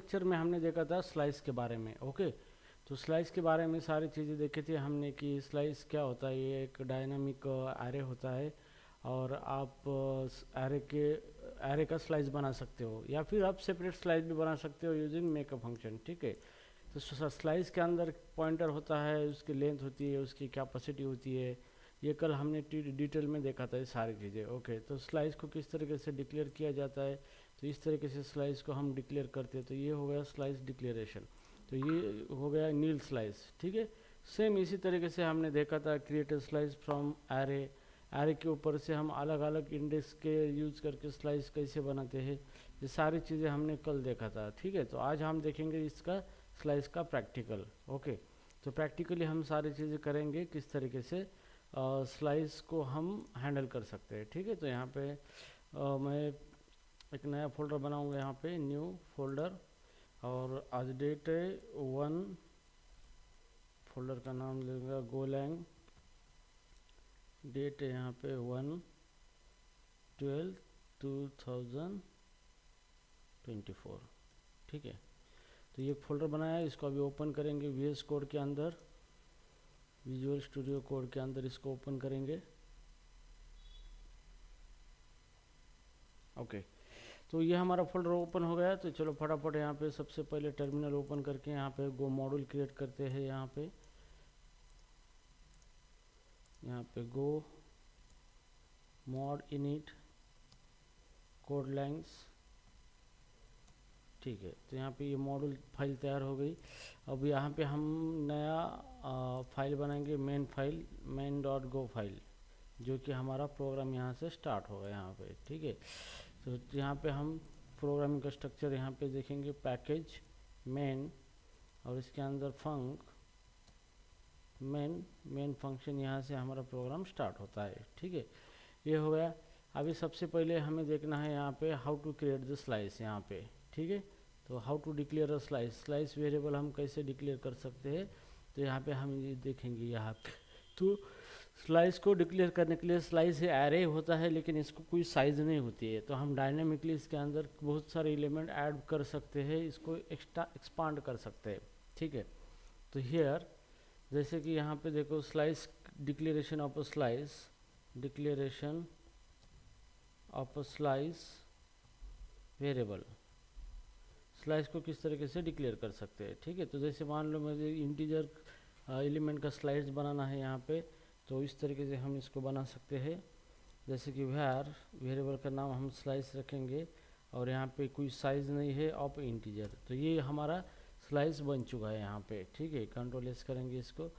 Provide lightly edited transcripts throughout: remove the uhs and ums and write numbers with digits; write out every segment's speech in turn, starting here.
Structure में हमने देखा था स्लाइस के बारे में। ओके, तो स्लाइस के बारे में सारी चीज़ें देखी थी हमने कि स्लाइस क्या होता है। ये एक डायनामिक एरे होता है और आप एरे का स्लाइस बना सकते हो या फिर आप सेपरेट स्लाइस भी बना सकते हो यूजिंग मेक अ फंक्शन। ठीक है, तो स्लाइस के अंदर पॉइंटर होता है, उसकी लेंथ होती है, उसकी कैपेसिटी होती है। ये कल हमने डिटेल में देखा था ये सारी चीज़ें। ओके, तो स्लाइस को किस तरीके से डिक्लेयर किया जाता है, तो इस तरीके से स्लाइस को हम डिक्लेयर करते हैं। तो ये हो गया स्लाइस डिक्लेरेशन, तो ये हो गया नील स्लाइस। ठीक है, सेम इसी तरीके से हमने देखा था create a slice from array. Array के ऊपर से हम अलग अलग इंडेक्स के यूज करके स्लाइस कैसे बनाते हैं, ये सारी चीज़ें हमने कल देखा था। ठीक है, तो आज हम देखेंगे इसका स्लाइस का प्रैक्टिकल। ओके, तो प्रैक्टिकली हम सारी चीज़ें करेंगे किस तरीके से स्लाइस को हम हैंडल कर सकते हैं। ठीक है, तो यहाँ पे मैं एक नया फोल्डर बनाऊंगा, यहाँ पे न्यू फोल्डर, और आज डेट है 1, फोल्डर का नाम लेगा गोलैंग, डेट है यहाँ पे 1/12/2024। ठीक है, तो ये फोल्डर बनाया है, इसको अभी ओपन करेंगे VS कोड के अंदर, विजुअल स्टूडियो कोड के अंदर इसको ओपन करेंगे। ओके, तो ये हमारा फोल्डर ओपन हो गया। तो चलो फटाफट यहाँ पे सबसे पहले टर्मिनल ओपन करके यहाँ पे गो मॉड्यूल क्रिएट करते हैं। यहाँ पे गो मॉड इनिट कोड लाइन्स। ठीक है, तो यहाँ पे ये मॉड्यूल फाइल तैयार हो गई। अब यहाँ पे हम नया फाइल बनाएंगे, मेन डॉट गो फाइल, जो कि हमारा प्रोग्राम यहाँ से स्टार्ट होगा यहाँ पे। ठीक है, तो यहाँ पे हम प्रोग्रामिंग का स्ट्रक्चर यहाँ पे देखेंगे, पैकेज मेन, और इसके अंदर मेन फंक्शन, यहाँ से हमारा प्रोग्राम स्टार्ट होता है। ठीक है, ये हो गया। अभी सबसे पहले हमें देखना है यहाँ पे how to create the slice यहाँ पे। ठीक है, तो how to declare a slice variable हम कैसे डिक्लेयर कर सकते हैं, तो यहाँ पे हम ये देखेंगे। यहाँ पे तो स्लाइस को डिक्लेयर करने के लिए स्लाइस एरे होता है, लेकिन इसको कोई साइज़ नहीं होती है, तो हम डायनेमिकली इसके अंदर बहुत सारे एलिमेंट ऐड कर सकते हैं, इसको एक्सपांड कर सकते हैं। ठीक है, तो हियर जैसे कि यहाँ पे देखो slice declaration of a slice variable, slice को किस तरीके से डिक्लेयर कर सकते हैं। ठीक है, तो जैसे मान लो मुझे इंटीजर एलिमेंट का स्लाइस बनाना है यहाँ पे, तो इस तरीके से हम इसको बना सकते हैं। जैसे कि वेरिएबल का नाम हम स्लाइस रखेंगे, और यहाँ पे कोई साइज़ नहीं है ऑफ इंटीजर, तो ये हमारा स्लाइस बन चुका है यहाँ पे। ठीक है, कंट्रोल एस करेंगे इसको।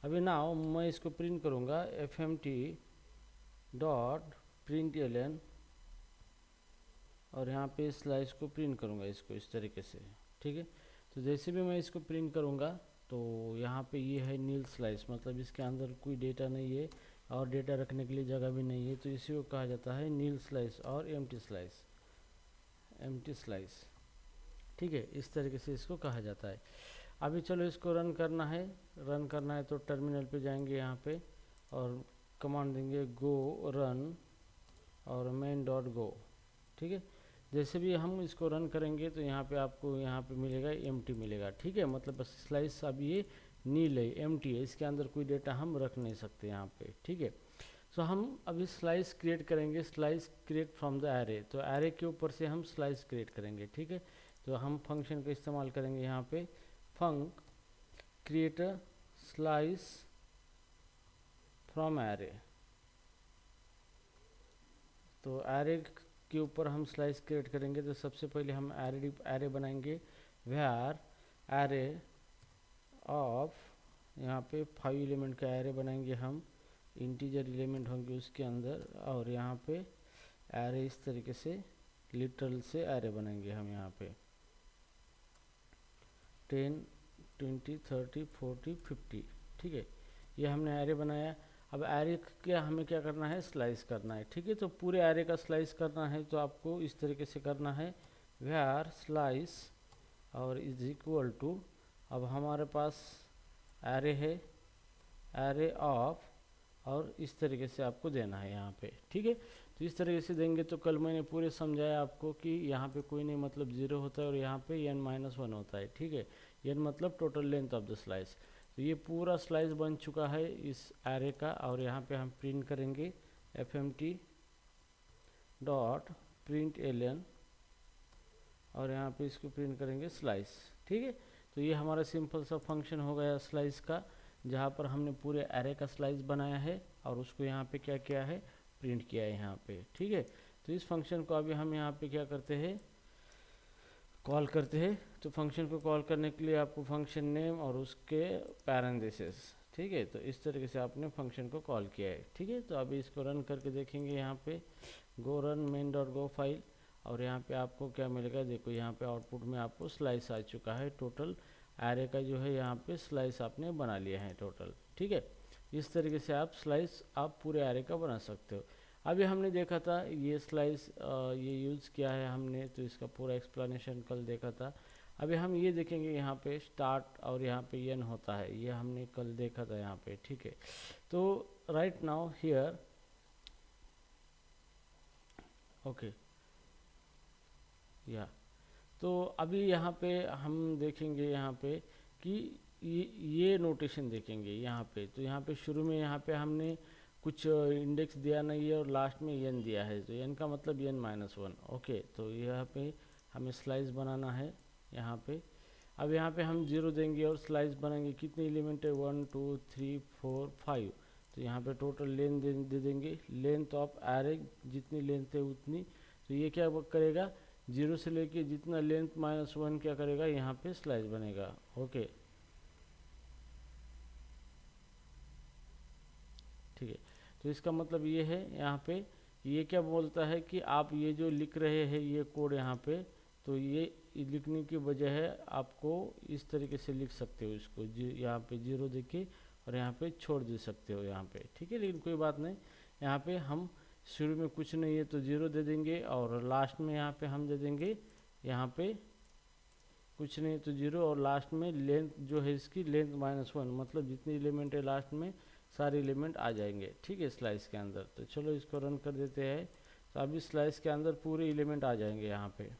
अभी ना मैं इसको प्रिंट करूँगा fmt.println, और यहाँ पे स्लाइस को प्रिंट करूँगा इसको इस तरीके से। ठीक है, तो जैसे भी मैं इसको प्रिंट करूँगा, तो यहाँ पे ये है नील स्लाइस, मतलब इसके अंदर कोई डेटा नहीं है और डेटा रखने के लिए जगह भी नहीं है, तो इसी को कहा जाता है नील स्लाइस और एम्प्टी स्लाइस। ठीक है, इस तरीके से इसको कहा जाता है। अभी चलो इसको रन करना है तो टर्मिनल पे जाएंगे यहाँ पे, और कमांड देंगे गो रन और मेन डॉट गो। ठीक है, जैसे भी हम इसको रन करेंगे तो यहाँ पे आपको यहाँ पे मिलेगा एम्प्टी मिलेगा। ठीक है, मतलब बस स्लाइस अब ये नील है, एम्प्टी है, इसके अंदर कोई डेटा हम रख नहीं सकते यहाँ पे। ठीक है, सो हम अभी स्लाइस क्रिएट करेंगे, slice create from the array, तो एरे के ऊपर से हम स्लाइस क्रिएट करेंगे। ठीक है, तो हम फंक्शन का इस्तेमाल करेंगे यहाँ पे, func create a slice from array. तो एरे के ऊपर हम स्लाइस क्रिएट करेंगे, तो सबसे पहले हम एरे बनाएंगे, वेयर एरे ऑफ, यहाँ पे 5 एलिमेंट का एरे बनाएंगे हम, इंटीजर एलिमेंट होंगे उसके अंदर, और यहाँ पे एरे इस तरीके से लिटरल से एरे बनाएंगे हम यहाँ पे 10 20 30 40 50। ठीक है, ये हमने एरे बनाया। अब एरे क्या हमें क्या करना है, स्लाइस करना है। ठीक है, तो पूरे एरे का स्लाइस करना है, तो आपको इस तरीके से करना है, वेयर स्लाइस और इज इक्वल टू, अब हमारे पास एरे है, एरे ऑफ, और इस तरीके से आपको देना है यहाँ पे। ठीक है, तो इस तरीके से देंगे। तो कल मैंने पूरे समझाया आपको कि यहाँ पे कोई नहीं मतलब 0 होता है और यहाँ पे n-1 होता है, ठीक है। n मतलब total length of the slice. तो ये पूरा स्लाइस बन चुका है इस एरे का, और यहाँ पे हम प्रिंट करेंगे fmt डॉट प्रिंट ln, और यहाँ पे इसको प्रिंट करेंगे स्लाइस, ठीक है। तो ये हमारा सिंपल सा फंक्शन हो गया स्लाइस का, जहाँ पर हमने पूरे एरे का स्लाइस बनाया है और उसको यहाँ पे क्या किया है, प्रिंट किया है यहाँ पे, ठीक है। तो इस फंक्शन को अभी हम यहाँ पे क्या करते हैं, कॉल करते हैं। तो फंक्शन को कॉल करने के लिए आपको फंक्शन नेम और उसके पैरेंथेसिस, ठीक है। तो इस तरीके से आपने फंक्शन को कॉल किया है, ठीक है। तो अभी इसको रन करके देखेंगे, यहाँ पे गो run main dot go file, और यहाँ पे आपको क्या मिलेगा, देखो यहाँ पे आउटपुट में आपको स्लाइस आ चुका है। टोटल एरे का जो है यहाँ पे स्लाइस आपने बना लिया है टोटल, ठीक है। इस तरीके से आप स्लाइस आप पूरे एरे का बना सकते हो। अभी हमने देखा था ये स्लाइस ये यूज़ किया है हमने, तो इसका पूरा एक्सप्लेनेशन कल देखा था। अभी हम ये देखेंगे यहाँ पे स्टार्ट और यहाँ पे n होता है, ये हमने कल देखा था यहाँ पे, ठीक है। तो राइट नाउ हियर ओके या तो अभी यहाँ पे हम देखेंगे यहाँ पे कि ये नोटेशन देखेंगे यहाँ पे। तो यहाँ पे शुरू में यहाँ पे हमने कुछ इंडेक्स दिया नहीं है और लास्ट में n दिया है, तो n का मतलब n-1, ओके। तो यहाँ पे हमें स्लाइस बनाना है यहाँ पे। अब यहाँ पे हम 0 देंगे और स्लाइस बनाएंगे। कितने एलिमेंट है, 1 2 3 4 5। तो यहाँ पे टोटल लेंथ दे देंगे, लेंथ ऑफ एरे जितनी लेंथ है उतनी। तो ये क्या करेगा, 0 से लेके जितना लेंथ -1 क्या करेगा, यहाँ पे स्लाइस बनेगा, ओके, ठीक है। तो इसका मतलब ये है यहाँ पे, ये क्या बोलता है कि आप ये जो लिख रहे हैं ये कोड यहाँ पे, तो ये लिखने की बजाय है आपको इस तरीके से लिख सकते हो इसको, यहाँ पे 0 देके और यहाँ पे छोड़ दे सकते हो यहाँ पे, ठीक है। लेकिन कोई बात नहीं, यहाँ पे हम शुरू में कुछ नहीं है तो 0 दे देंगे, और लास्ट में यहाँ पे हम दे देंगे यहाँ पे कुछ नहीं तो 0, और लास्ट में लेंथ जो है इसकी लेंथ -1, मतलब जितनी एलिमेंट है लास्ट में सारे एलिमेंट आ जाएंगे, ठीक है, स्लाइस के अंदर। तो चलो इसको रन कर देते हैं। तो अभी स्लाइस के अंदर पूरे एलिमेंट आ जाएंगे यहाँ पे,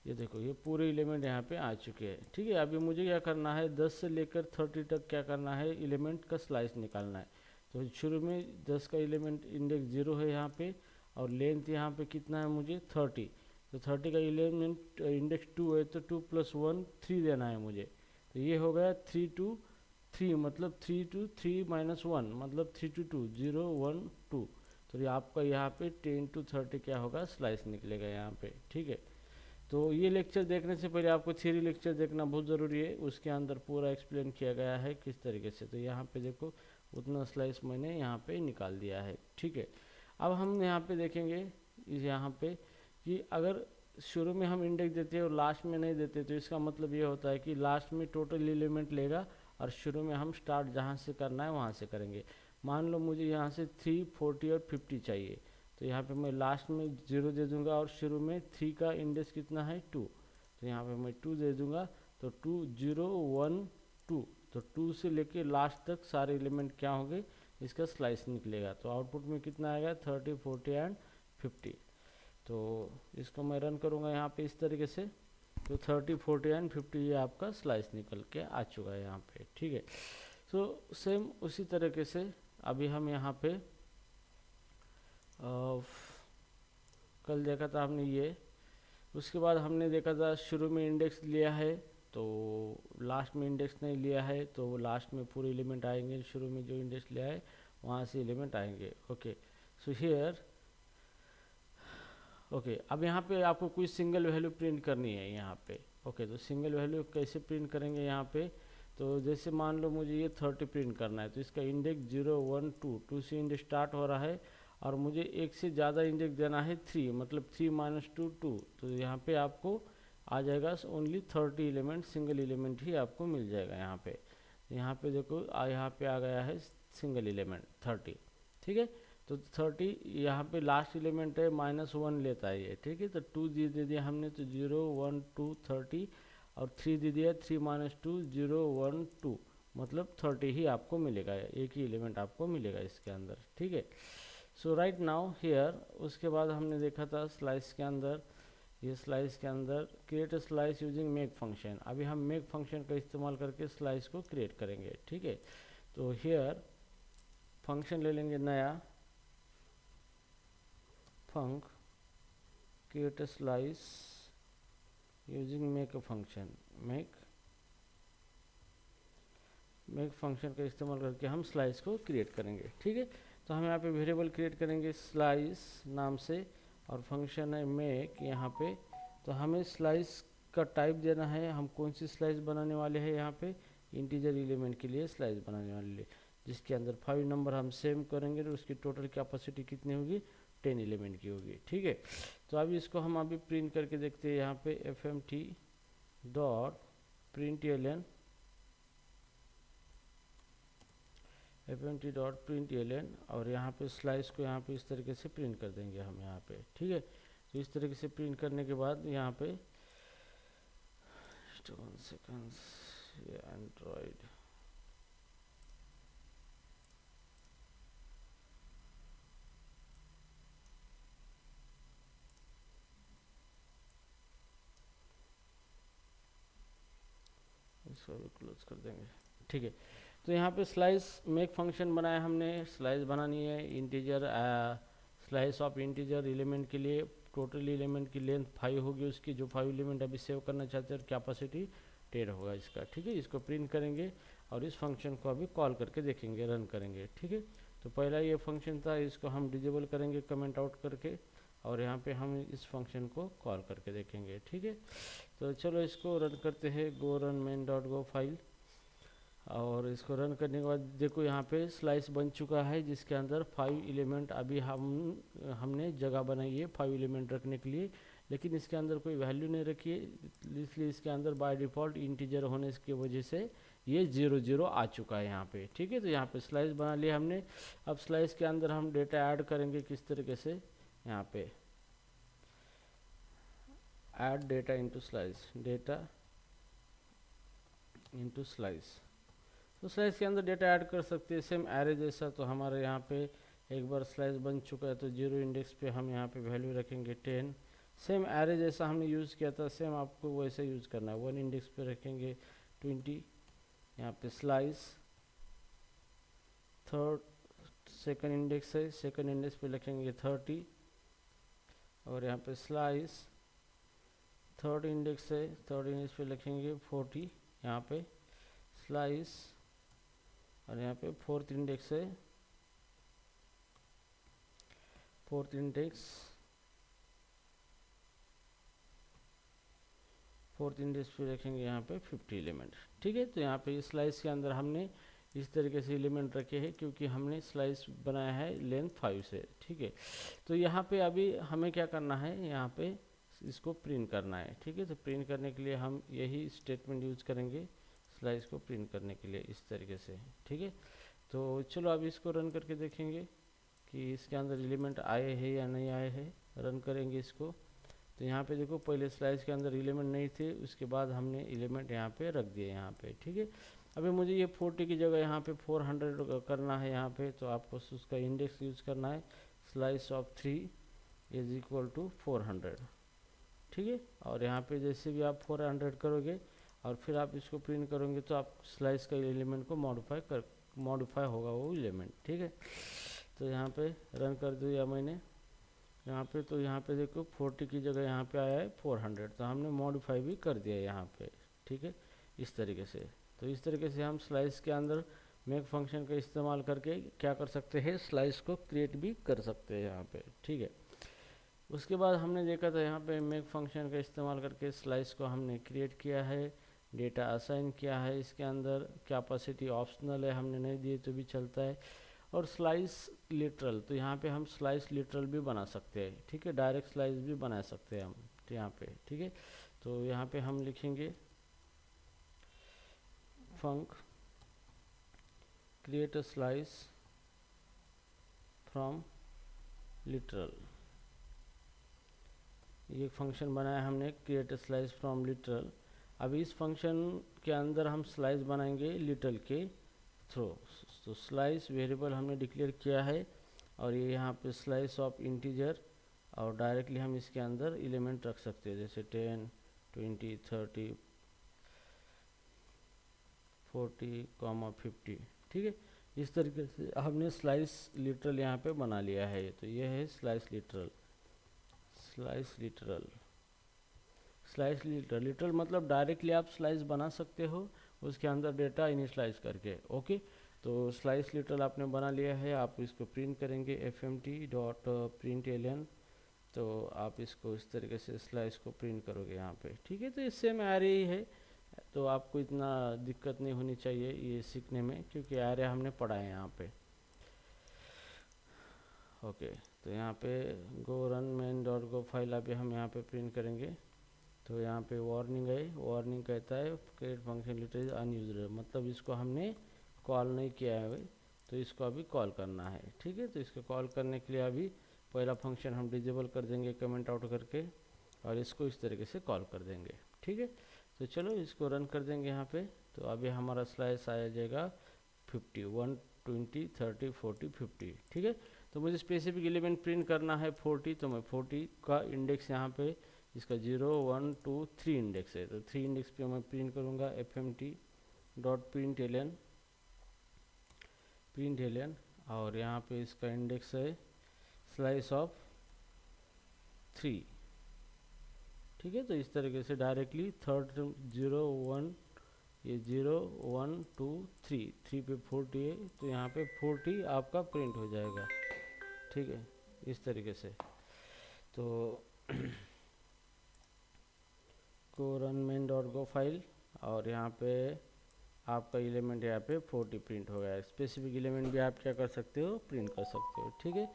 ये देखो ये पूरे एलिमेंट यहाँ पे आ चुके हैं, ठीक है। अभी मुझे क्या करना है, 10 से लेकर 30 तक क्या करना है, एलिमेंट का स्लाइस निकालना है। तो शुरू में 10 का एलिमेंट इंडेक्स 0 है यहाँ पे, और लेंथ यहाँ पे कितना है मुझे 30। तो 30 का एलिमेंट इंडेक्स 2 है, तो 2 + 1 3 देना है मुझे। तो ये हो गया 3 2 3, मतलब 3 2 3 -1 मतलब 3 2 2 0 1 2। तो ये आपका यहाँ पे 10 to 30 क्या होगा, स्लाइस निकलेगा यहाँ पे, ठीक है। तो ये लेक्चर देखने से पहले आपको थ्योरी लेक्चर देखना बहुत ज़रूरी है, उसके अंदर पूरा एक्सप्लेन किया गया है किस तरीके से। तो यहाँ पे देखो उतना स्लाइस मैंने यहाँ पे निकाल दिया है, ठीक है। अब हम यहाँ पे देखेंगे इस यहाँ पे कि अगर शुरू में हम इंडेक्स देते हैं और लास्ट में नहीं देते, तो इसका मतलब ये होता है कि लास्ट में टोटल एलिमेंट लेगा और शुरू में हम स्टार्ट जहाँ से करना है वहाँ से करेंगे। मान लो मुझे यहाँ से 3 40 और 50 चाहिए, तो यहाँ पे मैं लास्ट में 0 दे दूंगा और शुरू में 3 का इंडेक्स कितना है 2, तो यहाँ पे मैं 2 दे दूंगा। तो 2 0 1 2, तो 2 से लेके लास्ट तक सारे एलिमेंट क्या होंगे, इसका स्लाइस निकलेगा। तो आउटपुट में कितना आएगा, 30 40 एंड 50। तो इसको मैं रन करूँगा यहाँ पे इस तरीके से। तो 30 40 एंड 50 ये आपका स्लाइस निकल के आ चुका है यहाँ पे, ठीक है। तो सेम उसी तरीके से अभी हम यहाँ पे कल देखा था हमने ये, उसके बाद हमने देखा था शुरू में इंडेक्स लिया है तो लास्ट में इंडेक्स नहीं लिया है, तो लास्ट में पूरे एलिमेंट आएंगे, शुरू में जो इंडेक्स लिया है वहाँ से एलिमेंट आएंगे, ओके। सो हियर ओके, अब यहाँ पे आपको कोई सिंगल वैल्यू प्रिंट करनी है यहाँ पे, ओके। तो सिंगल वैल्यू कैसे प्रिंट करेंगे यहाँ पे, तो जैसे मान लो मुझे ये 30 प्रिंट करना है, तो इसका इंडेक्स 0 1 2 2 से इंडेक्स स्टार्ट हो रहा है, और मुझे एक से ज़्यादा इंडेक्स देना है 3, मतलब 3 - 2 2। तो यहाँ पे आपको आ जाएगा ओनली 30 एलिमेंट, सिंगल एलिमेंट ही आपको मिल जाएगा यहाँ पे। यहाँ पे देखो यहाँ पे आ गया है सिंगल एलिमेंट 30, ठीक है। तो 30 यहाँ पे लास्ट एलिमेंट है -1 लेता है ये, ठीक है। तो 2 दे दिया हमने, तो 0 1 2 30, और 3 दे दिया, 3 - 2 0 1 2, मतलब 30 ही आपको मिलेगा, एक ही एलिमेंट आपको मिलेगा इसके अंदर, ठीक है। सो राइट नाउ हियर, उसके बाद हमने देखा था स्लाइस के अंदर, ये स्लाइस के अंदर create slice using make function. अभी हम मेक फंक्शन का इस्तेमाल करके स्लाइस को क्रिएट करेंगे, ठीक है। तो हियर फंक्शन ले लेंगे नया, func create slice using make function, make function का इस्तेमाल करके हम स्लाइस को क्रिएट करेंगे, ठीक है। तो हम यहाँ पे वेरिएबल क्रिएट करेंगे स्लाइस नाम से, और फंक्शन है मेक यहाँ पे। तो हमें स्लाइस का टाइप देना है, हम कौन सी स्लाइस बनाने वाले हैं, यहाँ पे इंटीजर एलिमेंट के लिए स्लाइस बनाने वाले हैं, जिसके अंदर 5 नंबर हम सेव करेंगे, तो उसकी टोटल कैपेसिटी कितनी होगी, 10 एलिमेंट की होगी, ठीक है। तो अभी इसको हम अभी प्रिंट करके देखते हैं, यहाँ पे fmt डॉट println, fmt.println, और यहाँ पे स्लाइस को यहाँ पे इस तरीके से प्रिंट कर देंगे हम यहाँ पे, ठीक है। तो इस तरीके से प्रिंट करने के बाद यहाँ पे 1 सेकंड्स, ये एंड्रॉइड इसको भी क्लोज कर देंगे, ठीक है। तो यहाँ पे स्लाइस मेक फंक्शन बनाया हमने, स्लाइस बनानी है integer, slice of integer element के लिए टोटल एलिमेंट की लेंथ 5 होगी उसकी, जो 5 एलिमेंट अभी सेव करना चाहते हैं, और कैपेसिटी 10 होगा इसका, ठीक है। इसको प्रिंट करेंगे और इस फंक्शन को अभी कॉल करके देखेंगे, रन करेंगे, ठीक है। तो पहला ये फंक्शन था, इसको हम डिजेबल करेंगे कमेंट आउट करके, और यहाँ पे हम इस फंक्शन को कॉल करके देखेंगे, ठीक है। तो चलो इसको रन करते हैं, गो run main dot go file, और इसको रन करने के बाद देखो यहाँ पे स्लाइस बन चुका है, जिसके अंदर 5 एलिमेंट अभी हमने जगह बनाई है 5 एलिमेंट रखने के लिए, लेकिन इसके अंदर कोई वैल्यू नहीं रखी है, इसलिए इसके अंदर बाय डिफ़ॉल्ट इंटीजर होने की वजह से ये 0 0 आ चुका है यहाँ पे, ठीक है। तो यहाँ पे स्लाइस बना लिया हमने। अब स्लाइस के अंदर हम डेटा ऐड करेंगे किस तरीके से, यहाँ पे add data into slice, data into slice. तो स्लाइस के अंदर डेटा ऐड कर सकते हैं सेम एरे जैसा। तो हमारे यहाँ पे एक बार स्लाइस बन चुका है, तो 0 इंडेक्स पे हम यहाँ पे वैल्यू रखेंगे 10, सेम एरे जैसा हमने यूज़ किया था, सेम आपको वैसे यूज़ करना है। 1 इंडेक्स पे रखेंगे 20, यहाँ पे स्लाइस सेकंड इंडेक्स है, सेकंड इंडेक्स पे रखेंगे 30, और यहाँ पे स्लाइस थर्ड इंडेक्स है, थर्ड इंडेक्स पे लिखेंगे 40, यहाँ पे स्लाइस, और यहाँ पे फोर्थ इंडेक्स है, फोर्थ इंडेक्स पे रखेंगे यहाँ पे 50 एलिमेंट, ठीक है। तो यहाँ पे स्लाइस के अंदर हमने इस तरीके से एलिमेंट रखे हैं, क्योंकि हमने स्लाइस बनाया है लेंथ 5 से, ठीक है। तो यहाँ पे अभी हमें क्या करना है, यहाँ पे इसको प्रिंट करना है, ठीक है। तो प्रिंट करने के लिए हम यही स्टेटमेंट यूज करेंगे स्लाइस को प्रिंट करने के लिए, इस तरीके से, ठीक है। तो चलो अभी इसको रन करके देखेंगे कि इसके अंदर एलिमेंट आए हैं या नहीं आए हैं। रन करेंगे इसको, तो यहाँ पे देखो पहले स्लाइस के अंदर एलिमेंट नहीं थे, उसके बाद हमने एलिमेंट यहाँ पे रख दिए यहाँ पे, ठीक है। अभी मुझे ये 40 की जगह यहाँ पे 400 करना है यहाँ पे, तो आपको उसका इंडेक्स यूज करना है, slice of 3 is equal to 400, ठीक है। और यहाँ पे जैसे भी आप 400 करोगे और फिर आप इसको प्रिंट करोगे, तो आप स्लाइस का एलिमेंट को मॉडिफाई होगा वो एलिमेंट, ठीक है। तो यहाँ पे रन कर दिया मैंने यहाँ पे, तो यहाँ पे देखो 40 की जगह यहाँ पे आया है 400, तो हमने मॉडिफाई भी कर दिया यहाँ पे, ठीक है, इस तरीके से। तो इस तरीके से हम स्लाइस के अंदर मेक फंक्शन का इस्तेमाल करके क्या कर सकते हैं, स्लाइस को क्रिएट भी कर सकते हैं यहाँ पे, ठीक है। उसके बाद हमने देखा था यहाँ पे मेक फंक्शन का इस्तेमाल करके स्लाइस को हमने क्रिएट किया है, डेटा असाइन किया है, इसके अंदर कैपेसिटी ऑप्शनल है, हमने नहीं दिए तो भी चलता है। और स्लाइस लिटरल, तो यहाँ पे हम स्लाइस लिटरल भी बना सकते हैं, ठीक है, डायरेक्ट स्लाइस भी बना सकते हैं हम यहाँ पे, ठीक है। तो यहाँ पे हम लिखेंगे func create a slice from literal, ये फंक्शन बनाया हमने create a slice from literal. अब इस फंक्शन के अंदर हम स्लाइस बनाएंगे लिटरल के थ्रू। तो स्लाइस वेरिएबल हमने डिक्लेयर किया है, और ये यहाँ पे स्लाइस ऑफ इंटीजर, और डायरेक्टली हम इसके अंदर एलिमेंट रख सकते हैं जैसे 10, 20, 30, 40, 50। ठीक है, इस तरीके से हमने स्लाइस लिटरल यहाँ पे बना लिया है। तो ये है slice literal. Slice literal, slice literal, literal मतलब डायरेक्टली आप स्लाइस बना सकते हो उसके अंदर डेटा इनिशलाइज करके। ओके, तो स्लाइस लिटरल आपने बना लिया है, आप इसको प्रिंट करेंगे fmt.println। तो आप इसको इस तरीके से स्लाइस को प्रिंट करोगे यहाँ पे। ठीक है, तो ये सेम एरे ही है, तो आपको इतना दिक्कत नहीं होनी चाहिए ये सीखने में, क्योंकि एरे हमने पढ़ा है यहाँ पे। ओके, तो यहाँ पे गो run main dot go file अभी हम यहाँ पे प्रिंट करेंगे। तो यहाँ पे वार्निंग है, वार्निंग कहता है क्रिएट फंक्शन लिटरल अनयूज्ड, मतलब इसको हमने कॉल नहीं किया है, तो इसको अभी कॉल करना है। ठीक है, तो इसको कॉल करने के लिए अभी पहला फंक्शन हम डिजेबल कर देंगे कमेंट आउट करके, और इसको इस तरीके से कॉल कर देंगे। ठीक है, तो चलो इसको रन कर देंगे यहाँ पे। तो अभी हमारा स्लाइस आ जाएगा 50, 1, 20, 30, 40, 50। ठीक है, तो मुझे स्पेसिफिक एलिमेंट प्रिंट करना है 40, तो मैं 40 का इंडेक्स यहाँ पे इसका 0, 1, 2, 3 इंडेक्स है, तो 3 इंडेक्स पे मैं प्रिंट करूँगा fmt.println, और यहाँ पे इसका इंडेक्स है स्लाइस ऑफ 3। ठीक है, तो इस तरीके से डायरेक्टली थर्ड 0, 1, ये 0, 1, 2, 3, 3 पे 40 है, तो यहाँ पे 40 आपका प्रिंट हो जाएगा। ठीक है, इस तरीके से। तो को run main dot go file, और यहाँ पे आपका एलिमेंट यहाँ पे 40 प्रिंट हो गया है। स्पेसिफिक एलिमेंट भी आप क्या कर सकते हो, प्रिंट कर सकते हो। ठीक है,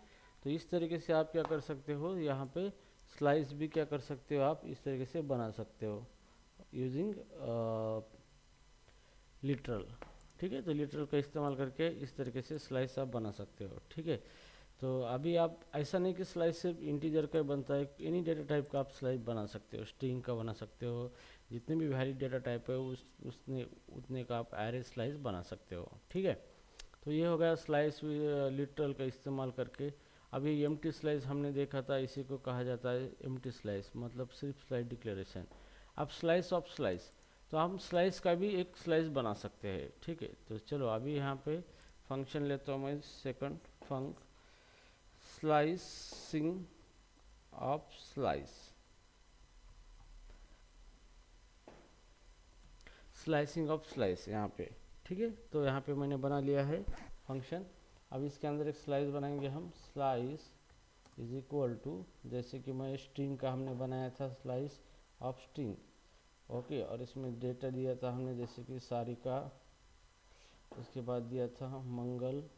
तो इस तरीके से आप क्या कर सकते हो, यहाँ पे स्लाइस भी क्या कर सकते हो, आप इस तरीके से बना सकते हो यूजिंग लिटरल। ठीक है, तो लिटरल का इस्तेमाल करके इस तरीके से स्लाइस आप बना सकते हो। ठीक है, तो अभी आप ऐसा नहीं कि स्लाइस सिर्फ इंटीजर का बनता है, एनी डेटा टाइप का आप स्लाइस बना सकते हो, स्ट्रिंग का बना सकते हो, जितने भी वैलिड डेटा टाइप है उतने का आप एरे स्लाइस बना सकते हो। ठीक है, तो ये हो गया स्लाइस लिटरल का इस्तेमाल करके। अभी एम्प्टी स्लाइस हमने देखा था, इसी को कहा जाता है एम्प्टी स्लाइस, मतलब सिर्फ स्लाइस डिक्लेरेशन। अब स्लाइस ऑफ स्लाइस, तो हम स्लाइस का भी एक स्लाइस बना सकते हैं। ठीक है, तो चलो अभी यहाँ पे फंक्शन लेता हूँ मैं, second funk slicing of slice, slicing of slice यहाँ पे। ठीक है, तो यहाँ पे मैंने बना लिया है फंक्शन। अब इसके अंदर एक स्लाइस बनाएंगे हम, स्लाइस इज इक्वल टू, जैसे कि मैं स्ट्रिंग का हमने बनाया था स्लाइस ऑफ स्ट्रिंग। ओके, और इसमें डेटा दिया था हमने जैसे कि सारिका, उसके बाद दिया था मंगल,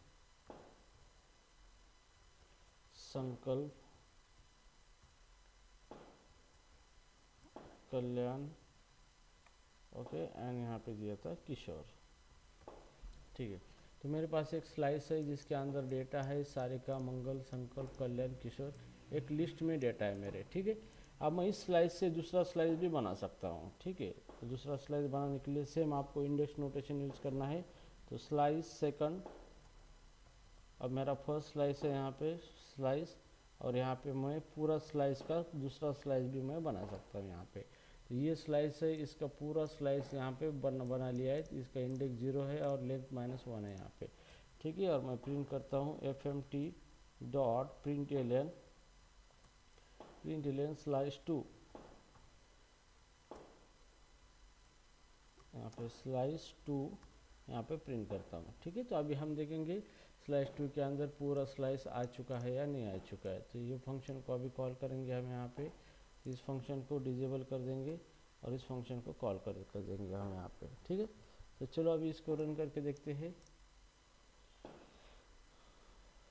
संकल्प, कल्याण, ओके, एंड यहाँ पे दिया था किशोर। ठीक है, तो मेरे पास एक स्लाइस है जिसके अंदर डेटा है सारिका, मंगल, संकल्प, कल्याण, किशोर, एक लिस्ट में डेटा है मेरे। ठीक है, अब मैं इस स्लाइस से दूसरा स्लाइस भी बना सकता हूँ। ठीक है, तो दूसरा स्लाइस बनाने के लिए सेम आपको इंडेक्स नोटेशन यूज करना है। तो स्लाइस सेकंड, अब मेरा फर्स्ट स्लाइस है यहाँ पे स्लाइस, और यहाँ पे मैं पूरा स्लाइस का दूसरा स्लाइस भी मैं बना सकता हूँ यहाँ पे। तो ये स्लाइस है, इसका पूरा स्लाइस यहाँ पे बना लिया है, इसका इंडेक्स 0 है और लेंथ -1 है यहाँ पे। ठीक है, और मैं प्रिंट करता हूँ fmt.println स्लाइस 2, यहाँ पे स्लाइस 2 यहाँ पे प्रिंट करता हूँ। ठीक है, तो अभी हम देखेंगे स्लाइस 2 के अंदर पूरा स्लाइस आ चुका है या नहीं आ चुका है। तो ये फंक्शन को अभी कॉल करेंगे हम, यहाँ पे इस फंक्शन को डिजेबल कर देंगे और इस फंक्शन को कॉल कर देंगे हम यहाँ पे। ठीक है, तो चलो अभी इसको रन करके देखते हैं।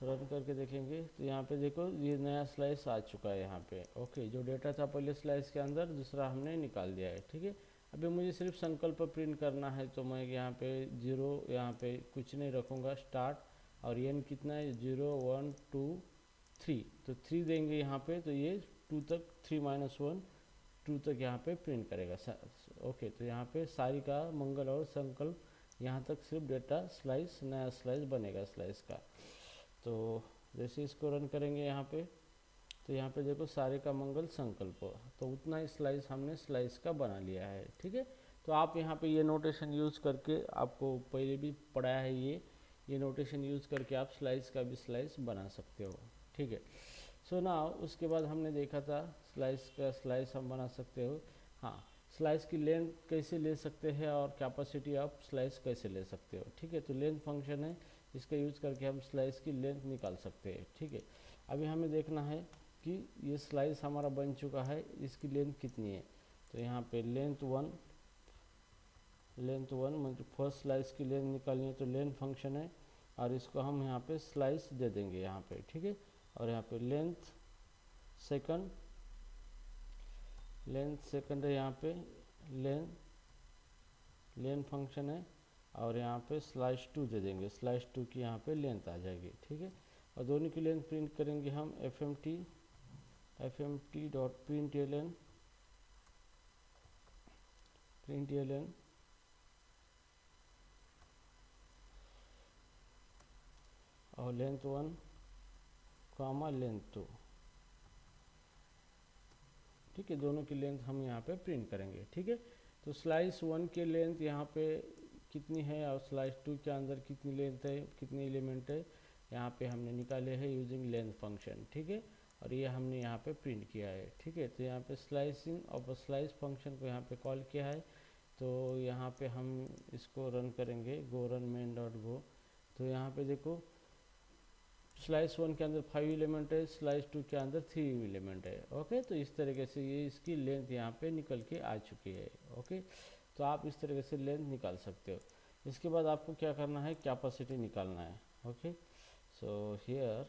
रन करके देखेंगे तो यहाँ पे देखो ये नया स्लाइस आ चुका है यहाँ पे। ओके, जो डेटा था पहले स्लाइस के अंदर दूसरा हमने निकाल दिया है। ठीक है, अभी मुझे सिर्फ संकल्प प्रिंट करना है, तो मैं यहाँ पे 0, यहाँ पे कुछ नहीं रखूँगा, स्टार्ट, और एन कितना है 0, 1, 2, 3, तो 3 देंगे यहाँ पे, तो ये 2 तक 3 - 1 2 तक यहाँ पे प्रिंट करेगा। ओके, तो यहाँ पे सारिका, मंगल और संकल्प यहाँ तक सिर्फ डेटा स्लाइस, नया स्लाइस बनेगा स्लाइस का। तो जैसे इसको रन करेंगे यहाँ पे, तो यहाँ पे देखो सारे का मंगल संकल्प, तो उतना ही स्लाइस हमने स्लाइस का बना लिया है। ठीक है, तो आप यहाँ पे ये नोटेशन यूज़ करके, आपको पहले भी पढ़ाया है ये नोटेशन यूज़ करके आप स्लाइस का भी स्लाइस बना सकते हो। ठीक है, सो ना उसके बाद हमने देखा था स्लाइस का स्लाइस हम बना सकते हो। हाँ, स्लाइस की लेंथ कैसे ले सकते हैं और कैपेसिटी ऑफ स्लाइस कैसे ले सकते हो। ठीक है, तो लेंथ फंक्शन है, इसका यूज़ करके हम स्लाइस की लेंथ निकाल सकते हैं। ठीक है, अभी हमें देखना है कि ये स्लाइस हमारा बन चुका है, इसकी लेंथ कितनी है। तो यहाँ पे लेंथ वन मतलब फर्स्ट स्लाइस की लेंथ निकालनी है, तो लेंथ फंक्शन है और इसको हम यहाँ पे स्लाइस दे देंगे यहाँ पे। ठीक है, और यहाँ पे लेंथ सेकंड है, यहाँ पे लेंथ फंक्शन है और यहाँ पे स्लाइस 2 दे देंगे, स्लाइस 2 की यहाँ पे लेंथ आ जाएगी। ठीक है, और दोनों की लेंथ प्रिंट करेंगे हम fmt डॉट println और लेंथ 1 कॉमा लेंथ 2। ठीक है, दोनों की लेंथ हम यहाँ पे प्रिंट करेंगे। ठीक है, तो स्लाइस 1 की लेंथ यहाँ पे कितनी है और स्लाइस 2 के अंदर कितनी लेंथ है, कितने एलिमेंट है, यहाँ पे हमने निकाले हैं यूजिंग लेंथ फंक्शन। ठीक है, और ये हमने यहाँ पे प्रिंट किया है। ठीक है, तो यहाँ पे स्लाइसिंग ऑफ स्लाइस फंक्शन को यहाँ पे कॉल किया है, तो यहाँ पे हम इसको रन करेंगे, गो रन मेन डॉट गो। तो यहाँ पे देखो स्लाइस 1 के अंदर 5 एलिमेंट है, स्लाइस 2 के अंदर 3 एलिमेंट है। ओके, तो इस तरीके से ये इसकी लेंथ यहाँ पे निकल के आ चुकी है। ओके, तो आप इस तरीके से लेंथ निकाल सकते हो। इसके बाद आपको क्या करना है, कैपेसिटी निकालना है। Okay, so here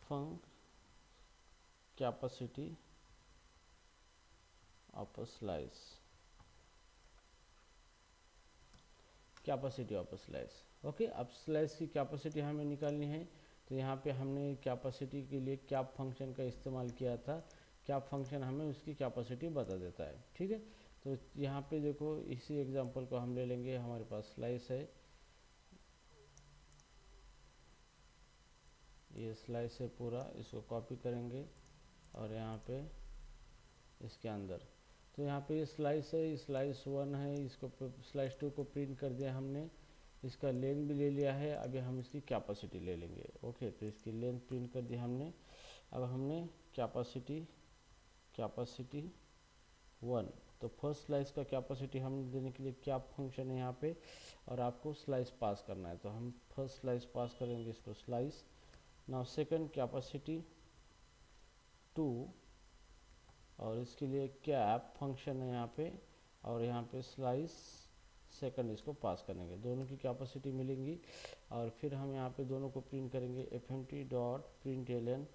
funk capacity of a slice, capacity of a slice. Okay, अब स्लाइस की कैपेसिटी हमें निकालनी है, तो यहाँ पे हमने कैपेसिटी के लिए कैप फंक्शन का इस्तेमाल किया था। कैप फंक्शन हमें उसकी कैपेसिटी बता देता है। ठीक है, तो यहाँ पे देखो इसी एग्जांपल को हम ले लेंगे, हमारे पास स्लाइस है, ये स्लाइस है पूरा, इसको कॉपी करेंगे और यहाँ पे इसके अंदर, तो यहाँ पे ये स्लाइस है, स्लाइस 1 है, इसको स्लाइस 2 को प्रिंट कर दिया हमने, इसका लेंथ भी ले लिया है। अभी हम इसकी कैपेसिटी ले लेंगे। ओके, तो इसकी लेंथ प्रिंट कर दी हमने। अब हमने कैपेसिटी 1, तो फर्स्ट स्लाइस का कैपेसिटी हम देने के लिए कैप फंक्शन है यहाँ पे, और आपको स्लाइस पास करना है, तो हम फर्स्ट स्लाइस पास करेंगे इसको स्लाइस। नाउ सेकंड कैपेसिटी 2, और इसके लिए कैप फंक्शन है यहाँ पे, और यहाँ पे स्लाइस सेकंड इसको पास करेंगे, दोनों की कैपेसिटी मिलेंगी। और फिर हम यहाँ पे दोनों को प्रिंट करेंगे, fmt डॉट println,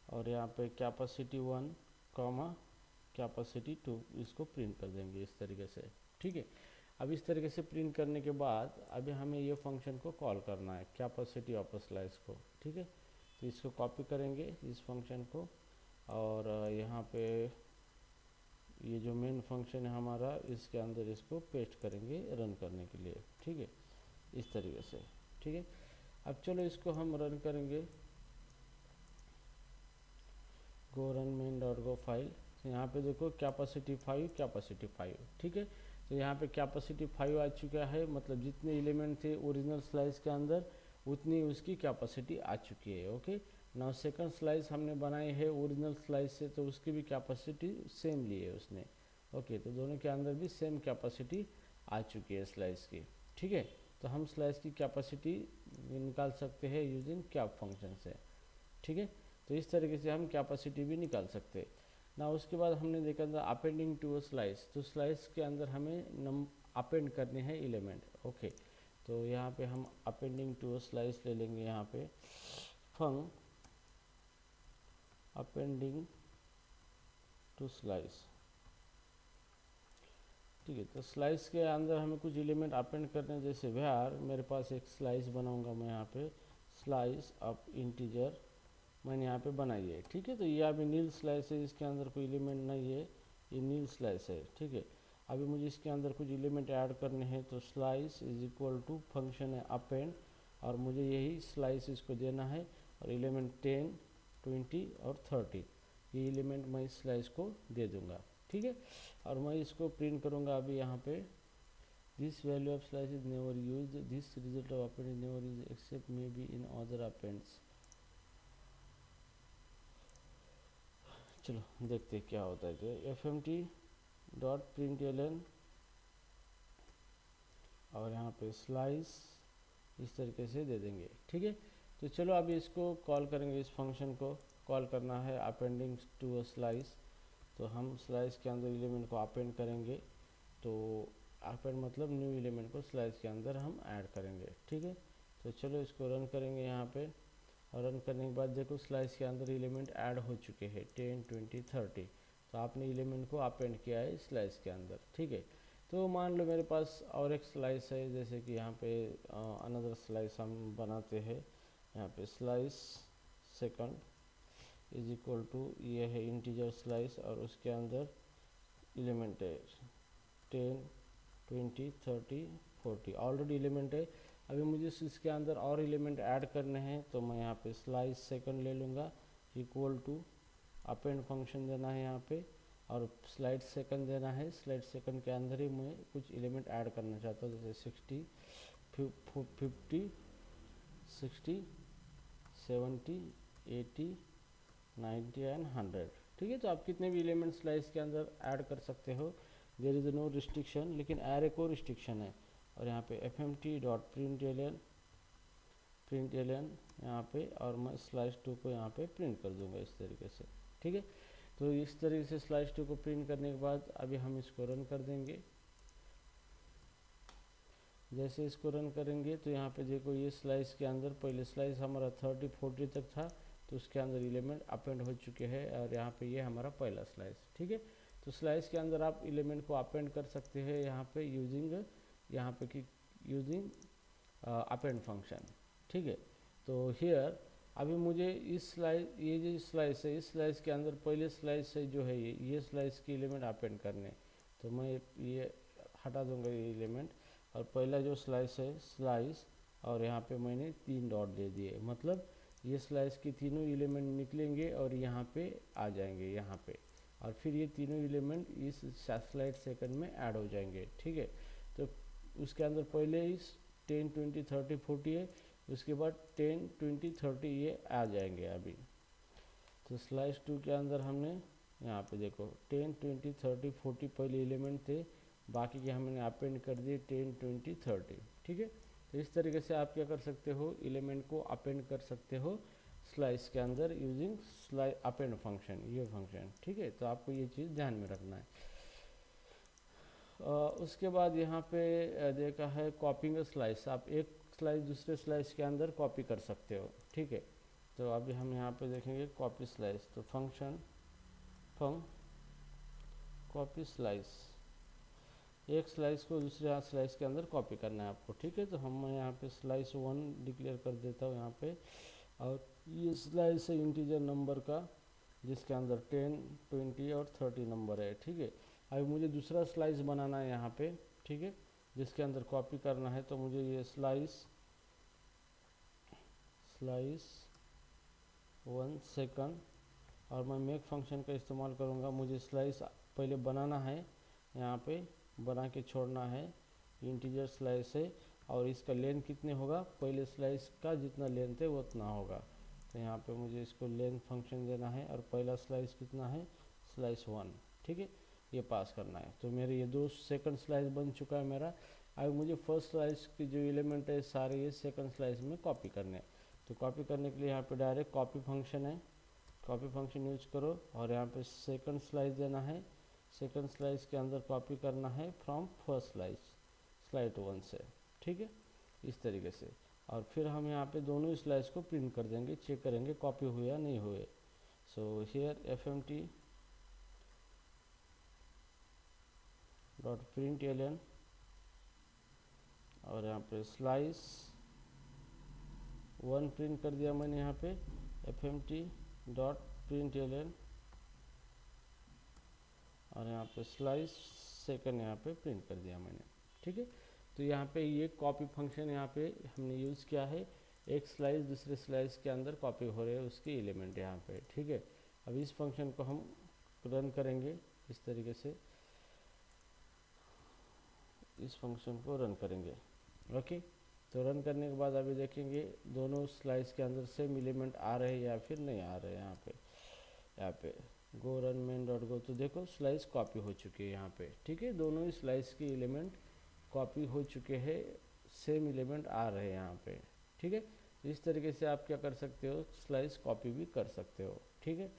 और यहाँ पे कैपेसिटी 1 कॉमा कैपेसिटी 2 इसको प्रिंट कर देंगे इस तरीके से। ठीक है, अब इस तरीके से प्रिंट करने के बाद अभी हमें ये फंक्शन को कॉल करना है, कैपेसिटी ऑफ स्लाइस को। ठीक है, तो इसको कॉपी करेंगे इस फंक्शन को, और यहाँ पे ये जो मेन फंक्शन है हमारा, इसके अंदर इसको पेस्ट करेंगे रन करने के लिए। ठीक है, इस तरीके से। ठीक है, अब चलो इसको हम रन करेंगे, गो run main dot go file. तो यहाँ पे देखो कैपेसिटी 5। ठीक है, तो यहाँ पे कैपेसिटी 5 आ चुका है, मतलब जितने एलिमेंट थे ओरिजिनल स्लाइस के अंदर उतनी उसकी कैपेसिटी आ चुकी है। ओके, नाउ सेकंड स्लाइस हमने बनाई है ओरिजिनल स्लाइस से, तो उसकी भी कैपेसिटी सेम ली है उसने। ओके, तो दोनों के अंदर भी सेम कैपेसिटी आ चुकी है स्लाइस की। ठीक है, तो हम स्लाइस की कैपेसिटी निकाल सकते हैं यूजिंग कैप फंक्शन से। ठीक है, तो इस तरीके से हम कैपेसिटी भी निकाल सकते हैं ना। उसके बाद हमने देखा था अपेंडिंग टू अ स्लाइस, तो स्लाइस के अंदर हमें अपेंड करने हैं एलिमेंट। ओके, तो यहाँ पे हम अपेंडिंग टू अ स्लाइस ले लेंगे, यहाँ पे फंक अपेंडिंग टू स्लाइस। ठीक है, तो स्लाइस के अंदर हमें कुछ एलिमेंट अपेंड करने हैं, जैसे व्हेयर मेरे पास एक स्लाइस बनाऊंगा मैं यहाँ पे, स्लाइस ऑफ इंटीजर मैंने यहाँ पे बनाई है। ठीक है, तो ये अभी नील स्लाइस है, इसके अंदर कोई एलिमेंट नहीं है, ये नील स्लाइस है। ठीक है, अभी मुझे इसके अंदर कुछ एलिमेंट ऐड करने हैं, तो slice is equal to function है अपेंड, और मुझे यही स्लाइस इसको देना है, और एलिमेंट 10, 20 और 30 ये एलिमेंट मैं इस स्लाइस को दे दूंगा, ठीक है। और मैं इसको प्रिंट करूंगा अभी यहाँ पे, this value of slice is never used, this result of append is never used except maybe in other appends. चलो देखते हैं क्या होता है। तो fmt डॉट प्रिंट एलन और यहाँ पे स्लाइस इस तरीके से दे देंगे, ठीक है। तो चलो अभी इसको कॉल करेंगे, इस फंक्शन को कॉल करना है अपेंडिंग टू अ स्लाइस। तो हम स्लाइस के अंदर एलिमेंट को अपेंड करेंगे, तो अपेंड मतलब न्यू एलिमेंट को स्लाइस के अंदर हम ऐड करेंगे, ठीक है। तो चलो इसको रन करेंगे यहाँ पे, और रन करने के बाद देखो स्लाइस के अंदर एलिमेंट ऐड हो चुके हैं 10, 20, 30। तो आपने एलिमेंट को अपेंड किया है स्लाइस के अंदर, ठीक है। तो मान लो मेरे पास और एक स्लाइस है, जैसे कि यहाँ पे अनदर स्लाइस हम बनाते हैं। यहाँ पे slice second is equal to ये है इंटीजर स्लाइस, और उसके अंदर एलिमेंट है 10, 20, 30, 40 ऑलरेडी एलिमेंट है। अभी मुझे इसके अंदर और एलिमेंट ऐड करने हैं, तो मैं यहाँ पे स्लाइस सेकंड ले लूँगा, इक्वल टू अपेंड फंक्शन देना है यहाँ पे, और स्लाइड सेकंड देना है। स्लाइड सेकंड के अंदर ही मैं कुछ एलिमेंट ऐड करना चाहता हूँ, जैसे 60, 50, 60, 70, 80, 90 एंड 100, ठीक है। तो आप कितने भी एलिमेंट स्लाइस के अंदर ऐड कर सकते हो, देयर इज़ नो रिस्ट्रिक्शन, लेकिन एरे को रिस्ट्रिक्शन है। और यहाँ पे fmt डॉट प्रिंट एलन यहाँ पे, और मैं स्लाइस 2 को यहाँ पे प्रिंट कर दूंगा इस तरीके से, ठीक है। तो इस तरीके से स्लाइस 2 को प्रिंट करने के बाद अभी हम इसको रन कर देंगे। जैसे इसको रन करेंगे तो यहाँ पे देखो ये स्लाइस के अंदर पहले स्लाइस हमारा 30, 40 तक था, तो उसके अंदर एलिमेंट अपेंड हो चुके हैं, और यहाँ पे ये हमारा पहला स्लाइस, ठीक है। तो स्लाइस के अंदर आप एलिमेंट को अपेंड कर सकते हैं यहाँ पे यूजिंग अपेंड फंक्शन, ठीक है। तो हियर अभी मुझे इस स्लाइस, ये जो स्लाइस है, इस स्लाइस के अंदर पहले स्लाइस से जो है ये स्लाइस के एलिमेंट अपेंड करने, तो मैं ये हटा दूंगा ये एलिमेंट, और पहला जो स्लाइस है स्लाइस, और यहाँ पे मैंने 3 डॉट दे दिए, मतलब ये स्लाइस के तीनों एलिमेंट निकलेंगे और यहाँ पे आ जाएंगे यहाँ पे, और फिर ये तीनों एलिमेंट इस स्लाइड सेकंड में ऐड हो जाएंगे, ठीक है। तो उसके अंदर पहले इस 10, 20, 30, 40 है, उसके बाद 10, 20, 30 ये आ जाएंगे अभी। तो स्लाइस 2 के अंदर हमने यहाँ पे देखो 10, 20, 30, 40 पहले एलिमेंट थे, बाकी के हमने अपेंड कर दिए 10, 20, 30, ठीक है। तो इस तरीके से आप क्या कर सकते हो, एलिमेंट को अपेंड कर सकते हो स्लाइस के अंदर यूजिंग स्लाइस अपेंड फंक्शन, ये फंक्शन, ठीक है। तो आपको ये चीज़ ध्यान में रखना है। उसके बाद यहाँ पे देखा है कॉपिंग स्लाइस, आप एक स्लाइस दूसरे स्लाइस के अंदर कॉपी कर सकते हो, ठीक है। तो अभी हम यहाँ पे देखेंगे कॉपी स्लाइस, तो फंक्शन कॉपी स्लाइस, एक स्लाइस को दूसरे स्लाइस के अंदर कॉपी करना है आपको, ठीक है। तो हम यहाँ पे स्लाइस 1 डिक्लेयर कर देता हूँ यहाँ पे, और ये स्लाइस है इंटीजर नंबर का, जिसके अंदर 10, 20 और 30 नंबर है, ठीक है। अभी मुझे दूसरा स्लाइस बनाना है यहाँ पे, ठीक है, जिसके अंदर कॉपी करना है। तो मुझे ये स्लाइस 1 सेकंड, और मैं मेक फंक्शन का इस्तेमाल करूँगा। मुझे स्लाइस पहले बनाना है, यहाँ पे बना के छोड़ना है, इंटीजर स्लाइस है, और इसका लेंथ कितने होगा, पहले स्लाइस का जितना लेंथ है वो उतना होगा। तो यहाँ पे मुझे इसको लेंथ फंक्शन देना है, और पहला स्लाइस कितना है, स्लाइस 1, ठीक है, ये पास करना है। तो मेरे ये 2 सेकंड स्लाइस बन चुका है मेरा। अब मुझे फर्स्ट स्लाइस के जो एलिमेंट है सारे ये सेकंड स्लाइस में कॉपी करने हैं। तो कॉपी करने के लिए यहाँ पे डायरेक्ट कॉपी फंक्शन है, कॉपी फंक्शन यूज करो, और यहाँ पे सेकंड स्लाइस देना है, सेकंड स्लाइस के अंदर कॉपी करना है फ्रॉम फर्स्ट स्लाइड 1 से, ठीक है, इस तरीके से। और फिर हम यहाँ पे दोनों स्लाइस को प्रिंट कर देंगे, चेक करेंगे कॉपी हुए या नहीं हुए। So here fmt dot println, और यहाँ पे स्लाइस 1 प्रिंट कर दिया मैंने यहाँ पे, fmt डॉट प्रिंट एलन, और यहाँ पे स्लाइस सेकंड यहाँ पे प्रिंट कर दिया मैंने, ठीक है। तो यहाँ पे ये कॉपी फंक्शन यहाँ पे हमने यूज़ किया है, एक स्लाइस दूसरे स्लाइस के अंदर कॉपी हो रहे हैं उसके एलिमेंट यहाँ पे, ठीक है। अब इस फंक्शन को हम रन करेंगे इस तरीके से, इस फंक्शन को रन करेंगे, ओके। तो रन करने के बाद अभी देखेंगे दोनों स्लाइस के अंदर सेम एलिमेंट आ रहे हैं या फिर नहीं आ रहे हैं। यहाँ पे गो रन मेन डॉट गो, तो देखो स्लाइस कॉपी हो चुकी है यहाँ पे, ठीक है। दोनों ही स्लाइस के एलिमेंट कॉपी हो चुके हैं, सेम एलिमेंट आ रहे हैं यहाँ पे, ठीक है। तो इस तरीके से आप क्या कर सकते हो, स्लाइस कॉपी भी कर सकते हो, ठीक है।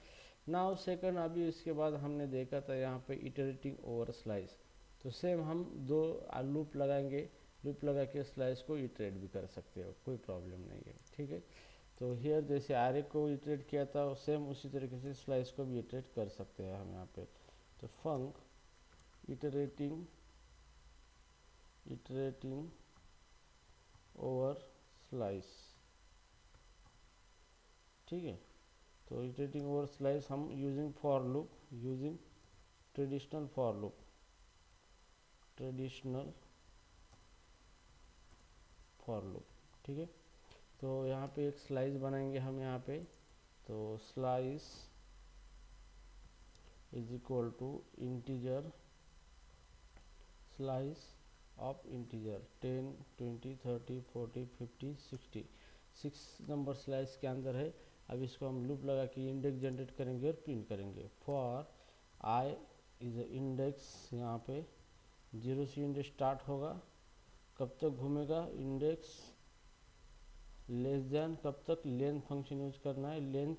नाउ सेकंड, अभी इसके बाद हमने देखा था यहाँ पे इटरेटिंग ओवर स्लाइस, तो सेम हम दो लूप लगाएंगे, लूप लगा के स्लाइस को इटरेट भी कर सकते हो, कोई प्रॉब्लम नहीं है, ठीक है। तो हियर जैसे आरे को इटरेट किया था सेम उसी तरीके से स्लाइस को भी इटरेट कर सकते हैं हम यहाँ पे। तो फंक इटरेटिंग ओवर स्लाइस, ठीक है। तो इटरेटिंग ओवर स्लाइस हम using for loop, using traditional for loop, traditional for loop, ठीक है। तो यहाँ पे एक स्लाइस बनाएंगे हम यहाँ पे, तो slice is equal to integer, slice of integer 10 20 30 40 50 60, 6 नंबर स्लाइस के अंदर है। अब इसको हम लूप लगा के इंडेक्स जनरेट करेंगे और प्रिंट करेंगे। फॉर आई इज इंडेक्स, यहाँ पे 0 से इंडेक्स स्टार्ट होगा, कब तक घूमेगा इंडेक्स लेस देन, कब तक लेंथ फंक्शन यूज करना है, लेंथ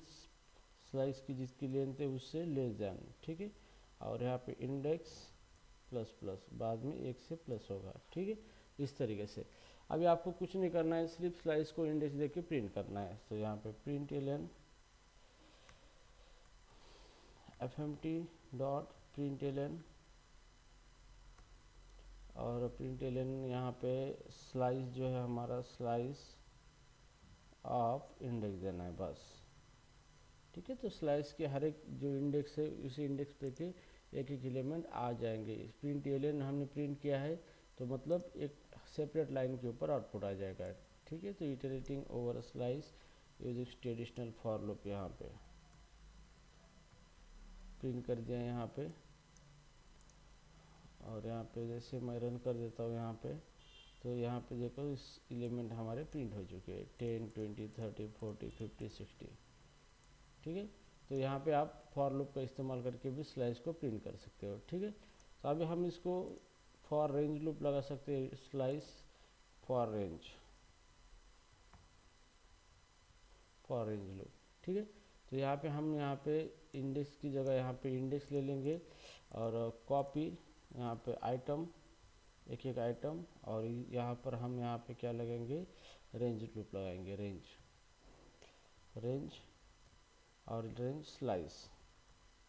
स्लाइस की जिसकी लेंथ है उससे लेस देन, ठीक है। और यहाँ पे इंडेक्स प्लस प्लस, बाद में एक से प्लस होगा, ठीक है। इस तरीके से अभी आपको कुछ नहीं करना है, सिर्फ स्लाइस को इंडेक्स देके प्रिंट करना है। तो यहाँ पे println fmt dot println, और प्रिंट एलन यहाँ पे स्लाइस जो है हमारा स्लाइस ऑफ इंडेक्स देना है बस, ठीक है। तो स्लाइस के हर एक जो इंडेक्स है उसी इंडेक्स पे के एक एक एलिमेंट आ जाएंगे। प्रिंट एलियन हमने प्रिंट किया है तो मतलब एक सेपरेट लाइन के ऊपर आउटपुट आ जाएगा, ठीक है। तो iterating over slice using traditional for loop यहाँ पे प्रिंट कर दिया यहाँ पे, और यहाँ पे जैसे मैं रन कर देता हूँ यहाँ पे, तो यहाँ पे देखो इस एलिमेंट हमारे प्रिंट हो चुके हैं 10 20 30 40 50 60, ठीक है। तो यहाँ पे आप फॉर लूप का इस्तेमाल करके भी स्लाइस को प्रिंट कर सकते हो, ठीक है। तो अभी हम इसको फॉर रेंज लूप लगा सकते हैं, स्लाइस फॉर रेंज लूप, ठीक है। तो यहाँ पे हम यहाँ पे इंडेक्स की जगह यहाँ पे इंडेक्स ले लेंगे और कॉपी यहाँ पे आइटम, एक एक आइटम, और यहाँ पर हम यहाँ पे क्या लगेंगे, रेंज लूप लगाएंगे, रेंज और रेंज स्लाइस,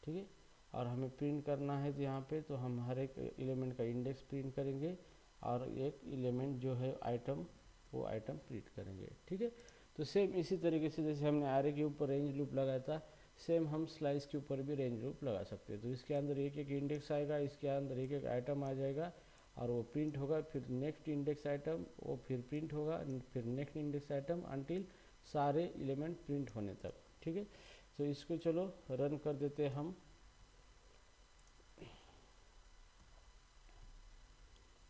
ठीक है। और हमें प्रिंट करना है तो यहाँ पे तो हम हर एक एलिमेंट का इंडेक्स प्रिंट करेंगे और एक एलिमेंट जो है आइटम, वो आइटम प्रिंट करेंगे, ठीक है। तो सेम इसी तरीके से जैसे हमने आरे के ऊपर रेंज लूप लगाया था, सेम हम स्लाइस के ऊपर भी रेंज लूप लगा सकते हैं। तो इसके अंदर एक एक इंडेक्स आएगा, इसके अंदर एक एक आइटम आ जाएगा और वो प्रिंट होगा, फिर नेक्स्ट इंडेक्स आइटम वो फिर प्रिंट होगा, फिर नेक्स्ट इंडेक्स आइटम अनटिल सारे एलिमेंट प्रिंट होने तक, ठीक है। तो इसको चलो रन कर देते हैं हम,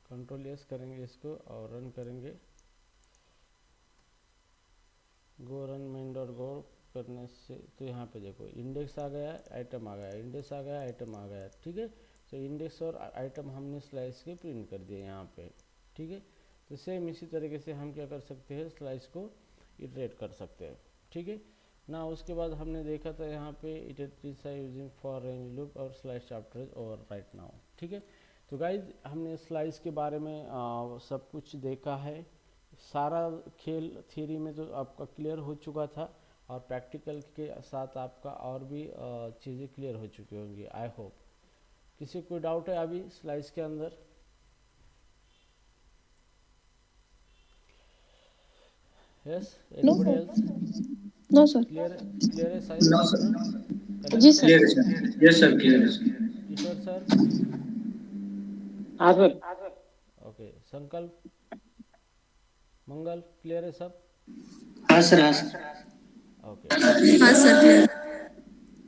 कंट्रोल एस करेंगे इसको और रन करेंगे। गो रन मेन डॉट गो करने से तो यहाँ पे देखो इंडेक्स आ गया, आइटम आ गया, इंडेक्स आ गया, आइटम आ गया, ठीक है। तो इंडेक्स और आइटम हमने स्लाइस के प्रिंट कर दिए यहाँ पे, ठीक है। तो सेम इसी तरीके से हम क्या कर सकते हैं, स्लाइस को इटरेट कर सकते हैं, ठीक है ना। उसके बाद हमने देखा था यहाँ पे iterate using for range loop और स्लाइस चैप्टर और राइट नाउ, ठीक है। तो गाइज हमने स्लाइस के बारे में सब कुछ देखा है, सारा खेल थ्योरी में तो आपका क्लियर हो चुका था और प्रैक्टिकल के साथ आपका और भी चीज़ें क्लियर हो चुकी होंगी, आई होप। किसी कोई डाउट है अभी स्लाइस के अंदर? Yes, anybody else? No sir. Clear है साइज? No sir. जी कल्याण सर। क्लियर है सर। यस सर, क्लियर है सर। किशोर सर? हाँ sir. Okay, Sankalp, Mangal, clear है सब? हाँ सर, हाँ सर। ओके। हाँ सर, क्लियर।